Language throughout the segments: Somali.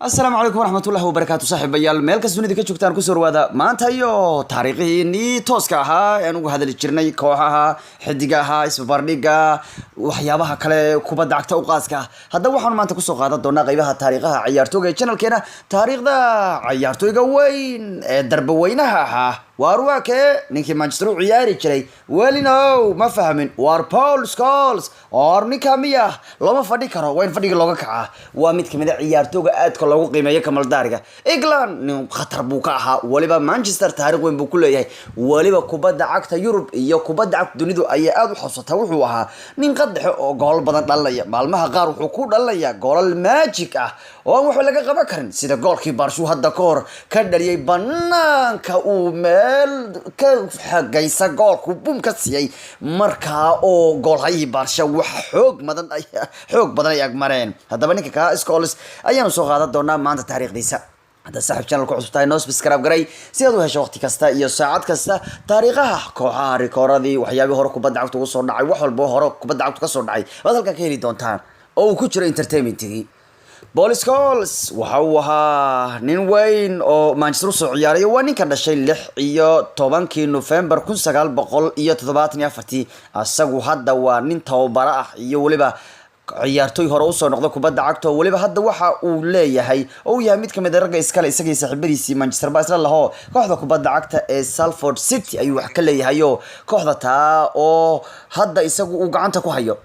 السلام عليكم ورحمة الله وبركاته صاحب بيال مeel ka sunida ka joogtaan ku soo dhawaada maanta iyo taariikhiini tooska ahaa aan ugu hadali jirnay kooxaha xidigaha isbarbardhiga waxyaabaha kale kubadda cagta u qaaska hadda waxaan maanta ku soo qaadan doonaa qaybaha taariikhaha ciyaartooyga channelkeena taariikhda ciyaartooyga weyn ee darba weynaha ahaa warwaake ninkii Manchester u ciyaari jiray welino ma fahmin war Paul Scholes or ninkamiya lama fadhi karo wayn fadhiga looga kaca waa mid kamid ah ciyaartooyga aadka loogu qiimeeyo Kamal Daariga England nin khatar buu ka ahaa waliba Manchester taariikh weyn buu ku leeyahay waliba kubadda cagta Yurub iyo kubadda cagta dunidu ay aad u xasuusta wuxuu ahaa nin qaddex oo gool badan dhalaya maalmaha qaar wuxuu ku dhalaya goolal magic ah oo wax laga qaban karin sida goolkii Barca hadda ka hor ka dhaliyay banaanka uu ka xagaysa goolku bum ka siiyay markaa oo goolhayi Barca wax xoog badan ay agmareen hadaba ninka ka Scholes ayaanu soo qaadan doonaa maanta taariikhdiisa hada saaxib channel ku cusubtahay noo subscribe garay si aad u hesho waqti kasta iyo saacad kasta taariikhaha kooxaha rikooradi waxyaabaha hore kubadda cagta ugu soo dhacay wax walba hore kubadda cagta ka soo dhacay waad halka ka heli doontaan oo uu ku jiro entertainment-igi Paul Scholes waxa uu ahaa nin weyn oo Manchester soo ciyaaray waa ninka dhashay 16 November 1974 asagu hadda waa nin tababara ah iyo waliba ciyaartooy hore u soo noqday kubadda cagta waliba hadda waxa uu leeyahay oo yahay mid kamid ah ragga iskale isagii saaxiibadiisii Manchester ba isla laho kooxda kubadda cagta ee Salford City ayuu wax ka leeyahay kooxda taa oo hadda isagu uu gacanta ku hayo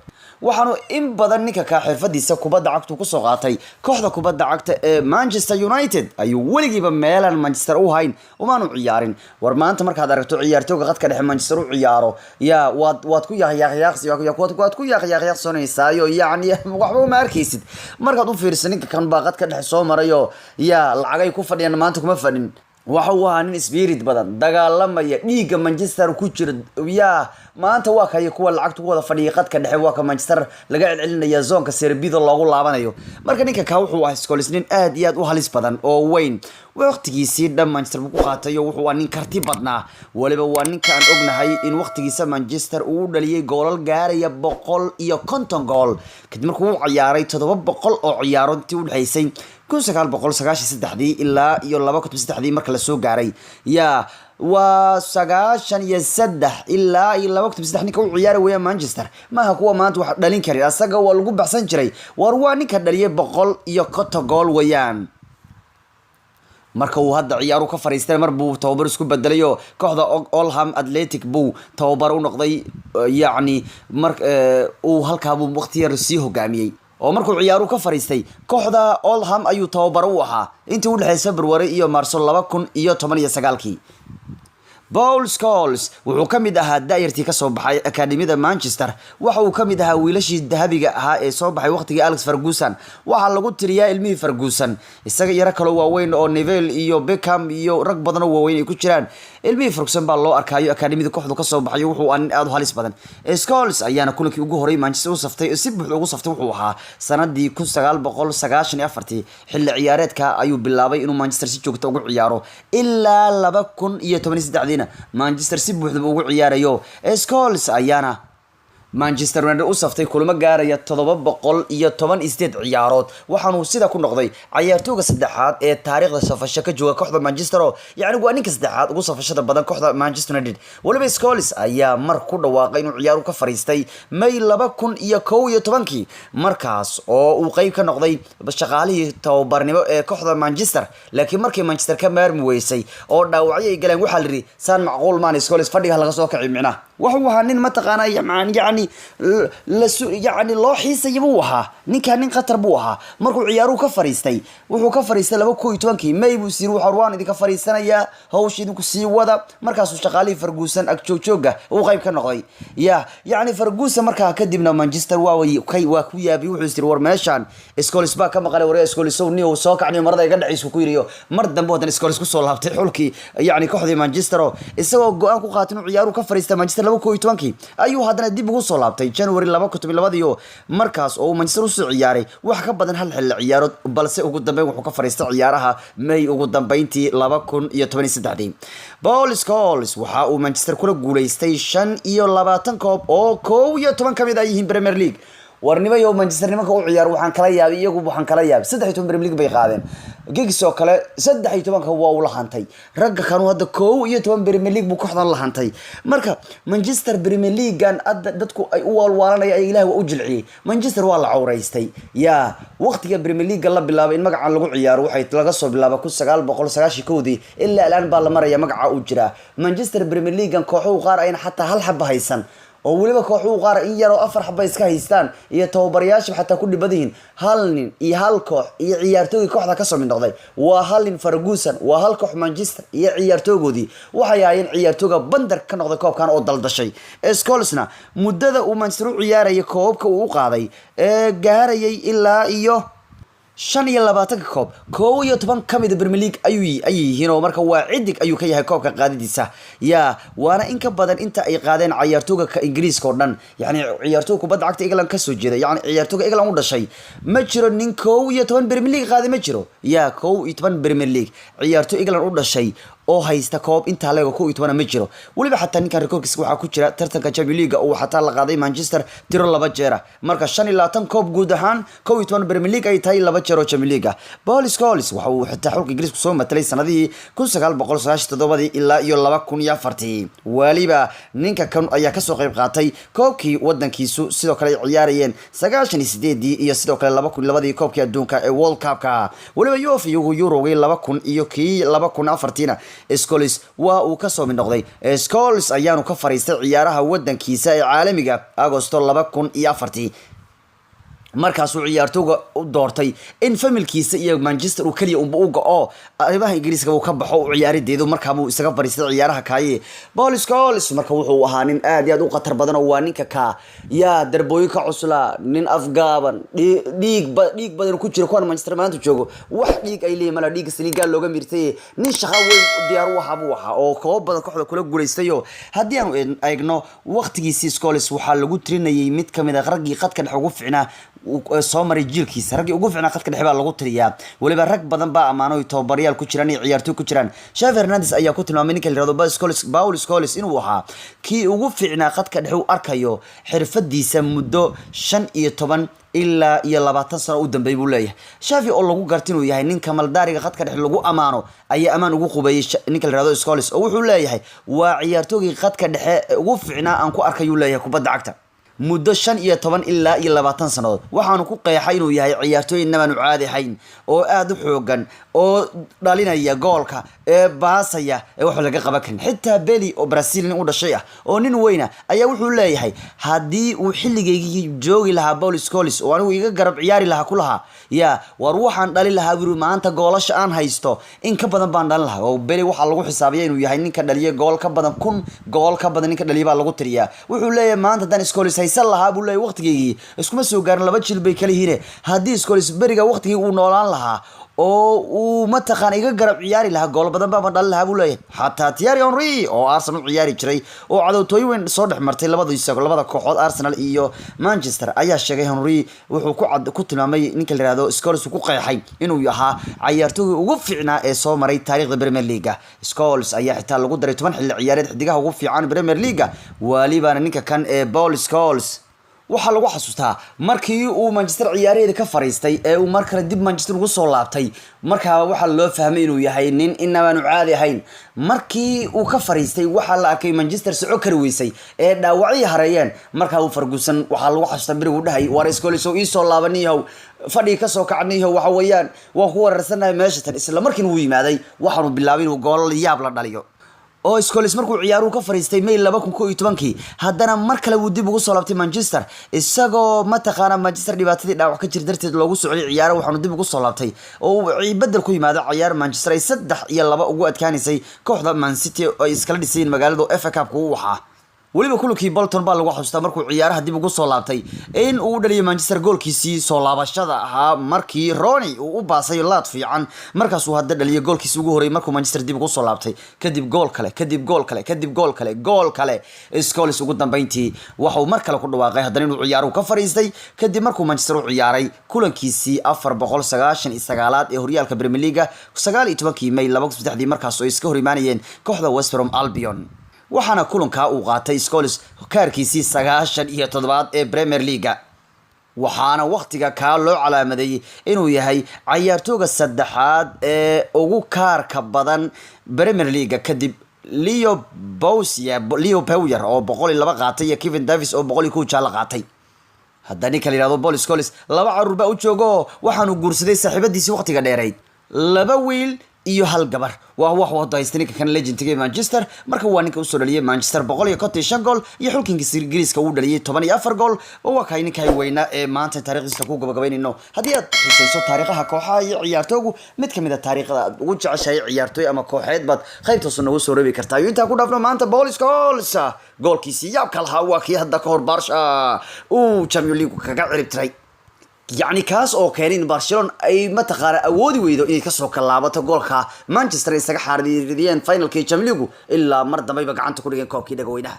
waxaanu in badan ninka ka xirfadiisa kubadda cagta ku soo qaatay kooxda kubadda cagta ee Manchester United ayuu waligiiba meelan Manchester u hayn umaanu ciyaarin war maanta markaad aragto ciyaartooyga qadka dhexe Manchester u ciyaaro ya waad ku yaaqyaaqsoonaysaayo yani waxba ma arkaysid markaad u fiirsan ninka kan baa qadka dhexe soo marayo ya lacagay ku fadhiyaan maanta kuma fadhin waxa uu ahaa nin spirit badan dagaalamaya dhiiga Manchester ku jira ya maanta waa kay kuwa lacagtu wada fadhiya qadka dhexe waa ka Manchester laga celcelinaya zoonka Serbida loogu laabanayo marka ninka ka wuxuu ahaa Scholes nin aad iyo aad u halis badan oo weyn waqtigiisii dhan Manchester ku qaatay wuxuu waa nin karti badnaa waliba waa ninka aan ognahay in waqtigiisa Manchester uu dhaliyay goolal gaaraya 150 gool kadib markuu u ciyaaray 700 oo ciyaarood u dhaxaysay 1993 ilaa iyo 2003 marka la soo gaaray ya waa 93 ilaa iyo 2003 ninka uu ciyaaray weeyaan Manchester maaha kuwa maanta wax dhalin kari asaga waa lagu baxsan jiray war waa ninka dhaliyay 150 gool weeyaan marka uu hadda ciyaaru ka fariistay mar buu tababar isku bedelayo kooxda Oldham Athletic buu tababar u noqday yaani uu halka buu waqti yar sii hogaamiyay oo markuu ciyaaru ka fariistay kooxda Oldham ayuu tababar u ahaa intii u dhaxaysay February iyo March 2019 Paul Scholes wuxuu kamid ahaa daayirtii ka soo baxay akademiyada Manchester waxa uu kamid ahaa wiilashii dahabiga ahaa ee soo baxay waqtigii Alex Ferguson waxa lagu tiriyaa ilmihii Ferguson isaga yara kale waaweyn oo Neville iyo Beckham iyo rag badan oo waaweyn ay ku jiraan ilmihii Ferguson baa loo arkayo akademiyada kooxdu ka soo baxay wuxuu aad u halis badan Scholes ayaana kulankii ugu horeeyay Manchester u saftay si buuxda ugu saftay wuxuu ahaa sanadii 1994 xilli ciyaareedka ayuu bilaabay inuu Manchester si joogto ugu ciyaaro ilaa 2013 Manchester si buuxda ugu ciyaarayo Scholes ayaana Manchester United u saftay kulamo gaaraya 718 ciyaarood waxaanu sida ku noqday ciyaartooyga saddexaad ee taariikhda safasho ka jooga kooxda Manchester yaani waa ninka saddexaad ugu safashada badan kooxda Manchester United waliba Scholes ayaa mar ku dhawaaqay inuu ciyaaru ka fariistay May 2011 markaas oo uu qayb ka noqday shaqaalihii tababarnimo ee kooxda Manchester laakiin markii Manchester ka maarmi weysay oo dhaawacyo ay galeen waxa la yiri saan macquul maan Scholes fadhiga laga soo kacay micna wuxuu ahaa nin ma taqaana yani loo xiisay buu ahaa nin qatar buu ahaa markuu ciyaaru ka fariistay wuxuu ka fariistay 2012 May buu sii ruuxarwaan idinka fariisanaya hawsha idinku sii wada markaas uu shaqaalihii Ferguson ag joogga uu qayb ka noqday yani Ferguson markaa kadibna Manchester waa ku yaabi wuxuu isir war meeshan Scholes baa ka maqlay war Scholes oo soo kacnay marada iga dhaciisku ku yiriyo mar dambe wadan Scholes ku soo laabtay xulkii yani kooxdii Manchester isagoo go'aan ku qaatay inuu ciyaaru ka fariistay Manchester 2012 ayuu hadana dib ugu soo laabtay January 2012 markaas oo Manchester u soo ciyaaray wax ka badan hal xilli ciyaarood balse ugu dambeyn wuxuu ka fariistay ciyaaraha May ugu dambeyntii 2013 Paul Scholes waxa uu Manchester kula guuleystay 25 koob oo 11 kamid ah yihiin Premier League warnimo iyo Manchester nimanka u ciyaar waxaan kala yaabay iyagu waxaan kala yaabay 13 Premier League bay qaadeen gigs oo kale 13 waa u lahantay ragga kanu hadda 11 Premier League buu kooxdan lahantay marka Manchester Premier League gan dadku ay u walwaalanaya ay Ilaahay u jilciyay Manchester waa la cawraystay ya waqtiga Premier League la bilaabay in magaca lagu ciyaaro waxay laga soo bilaabay 1990 ilaa alaan baa la maraya magaca u jira Manchester Premier League gan kooxu qaar ayna xataa hal xab haysan oo waliba kooxu qaar in yar oo afar xabba iska haystaan iyo tababarayaasha xataa ku dhibadeen hal nin iyo hal koox iyo ciyaartooy kooxda ka soo mid noqday waa hal nin Ferguson waa hal koox Manchester iyo ciyaartooygoodii waxay ahaayeen ciyaartooyga bandar ka noqday koobkan oo daldashay Scholesna muddada uu Manchester u ciyaarayay koobka uu u qaaday gaarayay ilaa iyo 25 koob 11 kamid Premier League ayuu yihiin oo marka waa cidig ayuu ka yahay koobka qaadidiisa ya waana in ka badan inta ay qaadeen ciyaartooyga ka Ingiriiska oo dhan yani ciyaartooyga kubadda cagta England ka soo jeeda yani ciyaartooyga England u dhashay ma jiro nin 11 Premier League qaaday ma jiro ya 11 Premier League ciyaartooy England u dhashay oo haysta koob inta laga 11 ma jiro waliba xataa ninka rekoorkiisa waxa ku jira tartanka Champions League oo xataa la qaaday Manchester tiro 2 jeer marka 25 koob guud ahaan 11 Premier League ay tahay 2 jeer oo Champions League Paul Scholes waxa uu xitaa xulka Ingiriiska soo matalay sanadii 1997 ilaa iyo 2004 waliba ninka kan ayaa ka soo qayb qaatay koobkii wadankiisu sidoo kale ciyaarayeen 98 iyo sidoo kale 2002 koobkii adduunka ee World Cup-ka waliba UEFA Euro-ga 2000 iyo kii 2004 Scholes waa uu ka soo mid noqday Scholes ayaanu ka fariistay ciyaaraha wadankiisa ee caalamiga Agosto 2004 markaas uu ciyaartooyga u doortay in familkiisa iyo Manchester uu kaliya u go'o arrimaha Ingiriiska uu ka baxo u ciyaarideedu markaa uu isaga fariistay ciyaaraha kaaye Paul Scholes marka wuxuu ahaa nin aad iyo aad u khatar badan oo waa ninka ka ya darbooyinka cusla nin afgaaban dhiig badan ku jira kuwan Manchester maanta joogo wax dhiig ay leeyahay mala dhiig Senegal looga mirtay nin shaqo weyn u diyaar u ahaa oo koob badan kooxda kula guuleystay hadii aan eegno waqtigiisii Scholes waxa lagu tirinayay mid kamid ah raggii qadka dhex ugu fiicnaa soo maray jiilkiisa ragii ugu fiicnaa qadka dhexe baa lagu tiriyaa waliba rag badan baa amaano tababarayaal ku jiraan iyo ciyaartooy ku jiraan Xavi Hernandez ayaa ku tilmaamay ninka la yiraahdo Paul Scholes inuu ahaa kii ugu fiicnaa qadka dhexe u arkayo xirfadiisa muddo 15 ilaa iyo 20 sano u dambeeyay buu leeyahay Xavi oo lagu gartin uu yahay ninka maldaariga qadka dhexe lagu amaano ayaa amaan ugu qubayay ninka la yiraahdo Scholes oo wuxuu leeyahay waa ciyaartooyga qadka dhexe ugu fiicnaa aan ku arkayo leeyahay kubadda cagta muddo 15 ilaa iyo 20 sanadood waxaanu ku qeexay inuu yahay ciyaartooy inaan caadi ahayn oo aad u xoogan oo dhalinaya goolka ee baasaya ee wax laga qaban karin xitaa Beli oo Brazilian u dhashay oo nin weyna ayaa wuxuu leeyahay hadii uu xilligeygii joogi lahaa Paul Scholes oo anigu iga garab ciyaari lahaa kulaha ya war waxaan dhalin lahaa wiru maanta goolasha aan haysto in ka badan baan dhalin lahaa oo Beli waxa lagu xisaabiyay inuu yahay ninka dhaliya gool ka badan 1000 gool ka badan ninka dhaliya baa lagu tiriyaa wuxuu leeyahay maanta dan Scholes lahaa buu leeyahay waqtigeeyii iskuma soo gaarin laba jil bay kala yihiin hadii Scholes beriga waqtigii uu noolaan lahaa oo uu ma taqaan iga garab ciyaari lahaa gool badan baa dhalin lahaa buu leeyahay xataa Thierry Henry oo Arsenal ciyaari jiray oo cadowtooy weyn soo dhex martay labada kooxood Arsenal iyo Manchester ayaa sheegay Henry wuxuu ku tilmaamay ninka la yiraahdo Scholes ku qeexay inuu yahaa ciyaartooyga ugu fiicnaa ee soo maray taariikhda Premier League Scholes ayaa xitaa lagu daray 10 xilli ciyaareed xidigaha ugu fiican Premier League waliba ninka kan ee Paul Scholes waxa lagu xasuustaa markii uu Manchester ciyaareeda ka fariistay ee uu markale dib Manchester ugu soo laabtay markaa waxa loo fahmay inuu yahay nin inaan caadi ahayn markii uu ka fariistay waxa la arkay Manchester soo kari weysay ee dhaawacyo hareeyeen markaa uu Ferguson waxa lagu xasuustaa birigu dhahay war Scholes oo soo laabaniyo fadhi ka soo kacniyo waxa weeyaan waa ku wareersanahay meesha tan isla markii uu yimaaday waxaanu bilaabay inuu gool yaab la dhaliyo oo Scholes markuu ciyaaruhu ka fariistay May 2011 haddana mar kale uu dib ugu soo laabtay Manchester isagoo ma taqaana Manchester dhibaatadii dhaawac ka jir darteed loogu soo celiyay ciyaaro waxaanu dib ugu soo laabtay oo uu bedel ku yimaado ciyaar Manchester ay 3 iyo 2 ugu adkaanisay kooxda Man City oo ay iskala dhiseen magaalada FA Cup ku waxa waliba kulkii Bolton baa lagu xasuustaa markuu ciyaaraha dib ugu soo laabtay in uu dhaliyay Manchester goolkiisii soo laabashada ahaa markii Rooney uu u baasay laad fiican markaas uu hadda dhaliyay goolkiisii ugu horeeyay markuu Manchester dib ugu soo laabtay kadib gool kale Scholes ugu dambeyntii waxa uu mar kale ku dhawaaqay haddana inuu ciyaaruhu ka fariistay kadib markuu Manchester u ciyaaray kulankiisii 499 ee horyaalka Premier League 19 May 2003 markaas oo iska hor imaanayeen kooxda West Brom Albion waxaana kulanka uu qaatay Scholes kaarkiisii 97 ee Premier League waxaana waqtiga kaa loo calaamadeeyey inuu yahay cayaartooga saddexaad ee ugu kaarka badan Premier League kadib Leo Bowyer oo 102 qaatay iyo Kevin Davis oo 101 jaal qaatay. hadda ninka la yiraahdo Paul Scholes laba caruur baa u joogo waxaanu guursaday saaxiibadiisii waqtiga dheereyd laba wiil iyo hal gabar waa wax wada haystay ninka kan legendga Manchester marka waa ninka u soo dhaliyay Manchester 155 gool iyo xulkinka Ingiriiska uu dhaliyay 14 gool oo waa kay ninka weyna ee maanta taariikhdiisa ku gabagabeynayno hadii aad xiisayso taariikhaha kooxaha iyo ciyaartooygu mid kamid ah taariikhda aad ugu jeceshahay ciyaartooy ama kooxeed baad qaybta soo nagu soo reebi kartaa inta ku dhaafno maanta Paul Scholes goolkiisa yaabka lahaa waa kii hadda ka hor Barca uu Champions League kaga ciribtiray يعني كاس او كارين برشلونة اي ما تقارا اودي ويدو اني كسو كلابته جولكا مانشستر isaga xaariiriyeen finalkii Champions League illa mar dambe ba gacanta ku dhigeen koobkii dhaga weynaha